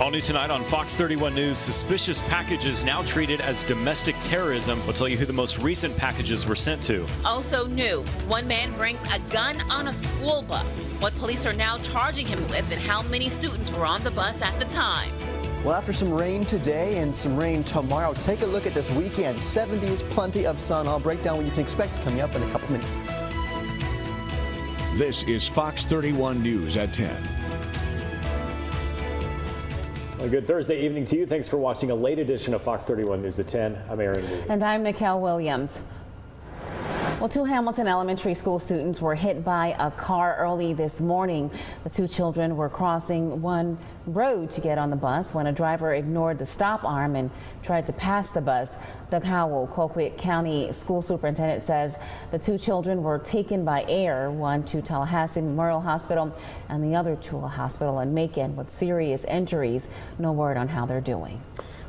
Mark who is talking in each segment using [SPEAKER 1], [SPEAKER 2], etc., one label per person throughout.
[SPEAKER 1] All new tonight on Fox 31 News, suspicious packages now treated as domestic terrorism. We'll tell you who the most recent packages were sent to.
[SPEAKER 2] Also new, one man brings a gun on a school bus. What police are now charging him with and how many students were on the bus at the time.
[SPEAKER 3] Well, after some rain today and some rain tomorrow, take a look at this weekend. 70s, plenty of sun. I'll break down what you can expect coming up in a couple minutes.
[SPEAKER 4] This is Fox 31 News at 10.
[SPEAKER 5] A good Thursday evening to you. Thanks for watching a late edition of Fox 31 News at 10. I'm Aaron Lee.
[SPEAKER 6] And I'm Nicole Williams. Well, two Hamilton Elementary School students were hit by a car early this morning. The two children were crossing one road to get on the bus when a driver ignored the stop arm and tried to pass the bus. Doug Howell, Colquitt County School Superintendent, says the two children were taken by air, one to Tallahassee Memorial Hospital and the other to a hospital in Macon with serious injuries. No word on how they're doing.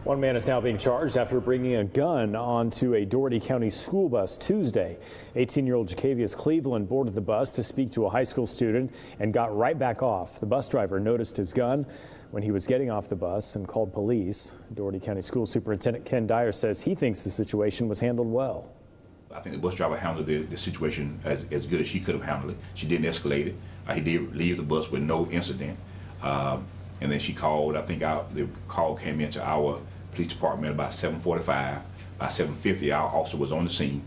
[SPEAKER 5] One man is now being charged after bringing a gun onto a Dougherty County school bus Tuesday. 18-year-old Jacavius Cleveland boarded the bus to speak to a high school student and got right back off. The bus driver noticed his gun when he was getting off the bus and called police. Dougherty County School Superintendent Ken Dyer says he thinks the situation was handled well.
[SPEAKER 7] I think the bus driver handled the situation as good as she could have handled it. She didn't escalate it. He did leave the bus with no incident. And then she called, I think the call came into our police department about 7:45. By 7:50, our officer was on the scene.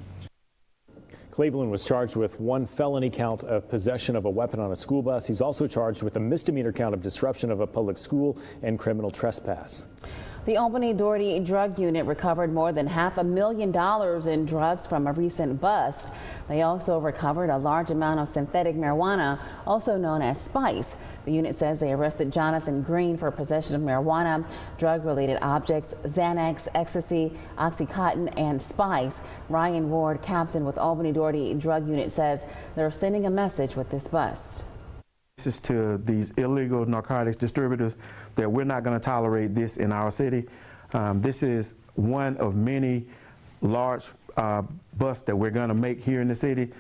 [SPEAKER 5] Cleveland was charged with one felony count of possession of a weapon on a school bus. He's also charged with a misdemeanor count of disruption of a public school and criminal trespass.
[SPEAKER 6] The Albany Dougherty Drug Unit recovered more than $500,000 in drugs from a recent bust. They also recovered a large amount of synthetic marijuana, also known as spice. The unit says they arrested Jonathan Green for possession of marijuana, drug-related objects, Xanax, ecstasy, Oxycontin, and spice. Ryan Ward, captain with Albany Dougherty Drug Unit, says they're sending a message with this bust.
[SPEAKER 8] This is to these illegal narcotics distributors that we're not going to tolerate this in our city. This is one of many large busts that we're going to make here in the city.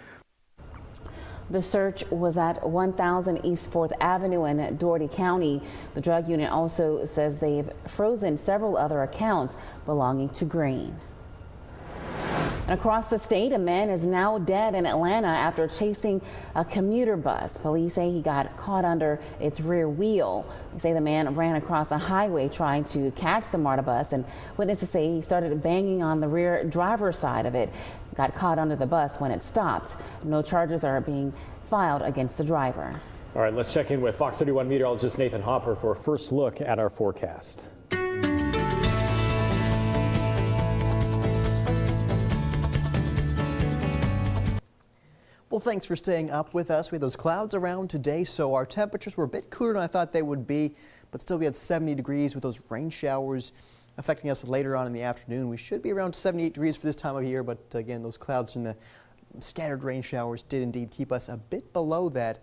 [SPEAKER 6] The search was at 1000 East 4th Avenue in Dougherty County. The drug unit also says they've frozen several other accounts belonging to Green. And across the state, a man is now dead in Atlanta after chasing a commuter bus. Police say he got caught under its rear wheel. They say the man ran across a highway trying to catch the MARTA bus, and witnesses say he started banging on the rear driver's side of it. Got caught under the bus when it stopped. No charges are being filed against the driver.
[SPEAKER 5] All right, let's check in with Fox 31 meteorologist Nathan Hopper for a first look at our forecast.
[SPEAKER 3] Well, thanks for staying up with us. We had those clouds around today, so our temperatures were a bit cooler than I thought they would be, but still we had 70 degrees with those rain showers affecting us later on in the afternoon. We should be around 78 degrees for this time of year, but again, those clouds and the scattered rain showers did indeed keep us a bit below that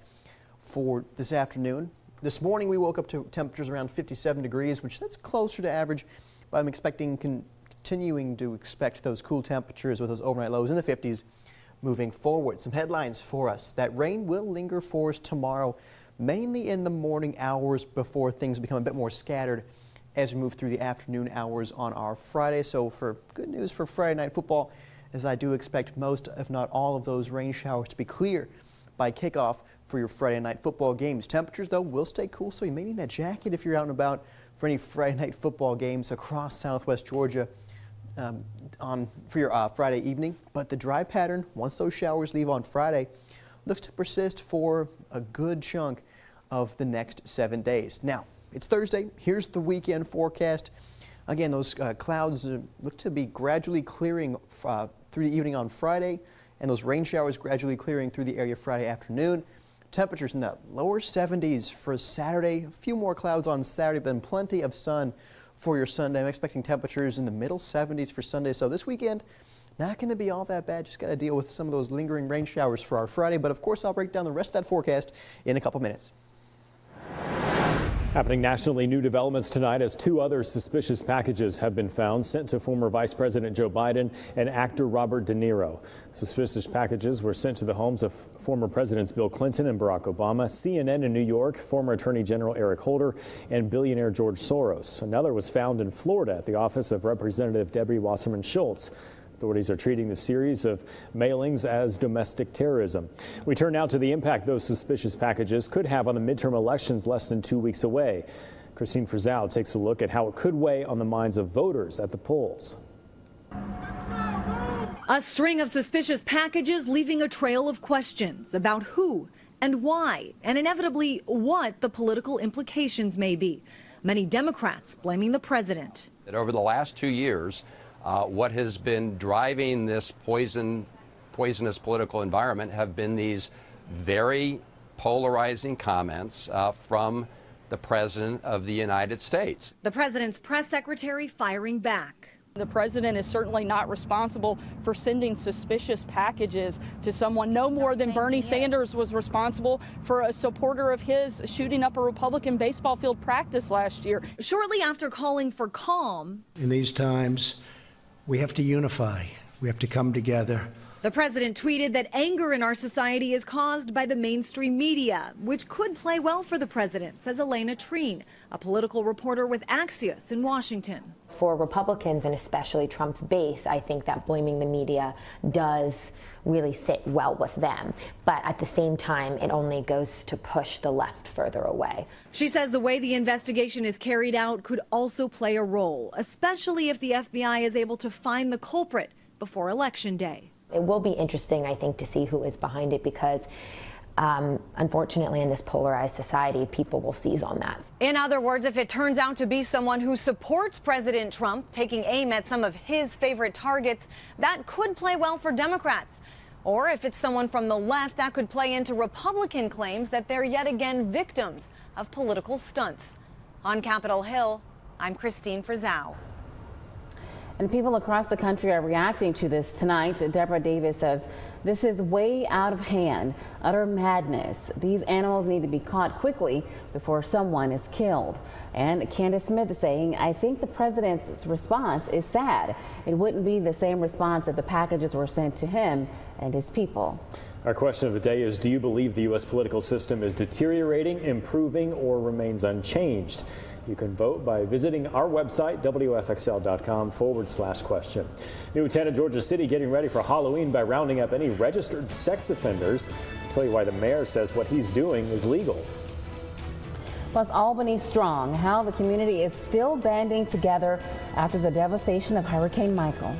[SPEAKER 3] for this afternoon. This morning we woke up to temperatures around 57 degrees, which that's closer to average, but I'm continuing to expect those cool temperatures with those overnight lows in the 50s. Moving forward, some headlines for us. That rain will linger for us tomorrow, mainly in the morning hours before things become a bit more scattered as we move through the afternoon hours on our Friday. So for good news for Friday night football, as I do expect most, if not all, of those rain showers to be clear by kickoff for your Friday night football games. Temperatures, though, will stay cool, so you may need that jacket if you're out and about for any Friday night football games across southwest Georgia. For your Friday evening, but the dry pattern, once those showers leave on Friday, looks to persist for a good chunk of the next 7 days. Now, it's Thursday. Here's the weekend forecast. Again, those clouds look to be gradually clearing through the evening on Friday, and those rain showers gradually clearing through the area Friday afternoon. Temperatures in the lower 70s for Saturday. A few more clouds on Saturday, but then plenty of sun for your Sunday. I'm expecting temperatures in the middle 70s for Sunday. So this weekend, not going to be all that bad. Just got to deal with some of those lingering rain showers for our Friday. But of course, I'll break down the rest of that forecast in a couple minutes.
[SPEAKER 5] Happening nationally, new developments tonight as two other suspicious packages have been found sent to former Vice President Joe Biden and actor Robert De Niro. Suspicious packages were sent to the homes of former Presidents Bill Clinton and Barack Obama, CNN in New York, former Attorney General Eric Holder, and billionaire George Soros. Another was found in Florida at the office of Representative Debbie Wasserman Schultz. Authorities are treating the series of mailings as domestic terrorism. We turn now to the impact those suspicious packages could have on the midterm elections less than 2 weeks away. Christine Frizzell takes a look at how it could weigh on the minds of voters at the polls.
[SPEAKER 9] A string of suspicious packages leaving a trail of questions about who and why, and inevitably what the political implications may be. Many Democrats blaming the president.
[SPEAKER 10] That over the last 2 years, what has been driving this poisonous political environment have been these very polarizing comments from the President of the United States.
[SPEAKER 9] The president's press secretary firing back.
[SPEAKER 11] The president is certainly not responsible for sending suspicious packages to someone, no more than Bernie Sanders was responsible for a supporter of his shooting up a Republican baseball field practice last year.
[SPEAKER 9] Shortly after calling for calm,
[SPEAKER 12] in these times, we have to unify. We have to come together.
[SPEAKER 9] The president tweeted that anger in our society is caused by the mainstream media, which could play well for the president, says Elena Treen, a political reporter with Axios in Washington.
[SPEAKER 13] For Republicans, and especially Trump's base, I think that blaming the media does really sit well with them. But at the same time, it only goes to push the left further away.
[SPEAKER 9] She says the way the investigation is carried out could also play a role, especially if the FBI is able to find the culprit before Election Day.
[SPEAKER 13] It will be interesting, I think, to see who is behind it because unfortunately, in this polarized society, people will seize on that.
[SPEAKER 9] In other words, if it turns out to be someone who supports President Trump taking aim at some of his favorite targets, that could play well for Democrats. Or if it's someone from the left, that could play into Republican claims that they're yet again victims of political stunts. On Capitol Hill, I'm Christine Frizzell.
[SPEAKER 6] And people across the country are reacting to this tonight. Deborah Davis says this is way out of hand, utter madness. These animals need to be caught quickly before someone is killed. And Candace Smith is saying, I think the president's response is sad. It wouldn't be the same response if the packages were sent to him and his people.
[SPEAKER 5] Our question of the day is, do you believe the U.S. political system is deteriorating, improving, or remains unchanged? You can vote by visiting our website, wfxl.com/question. New attendant Georgia City getting ready for Halloween by rounding up any registered sex offenders. I'll tell you why the mayor says what he's doing is legal.
[SPEAKER 6] Plus, Albany strong, how the community is still banding together after the devastation of Hurricane Michael.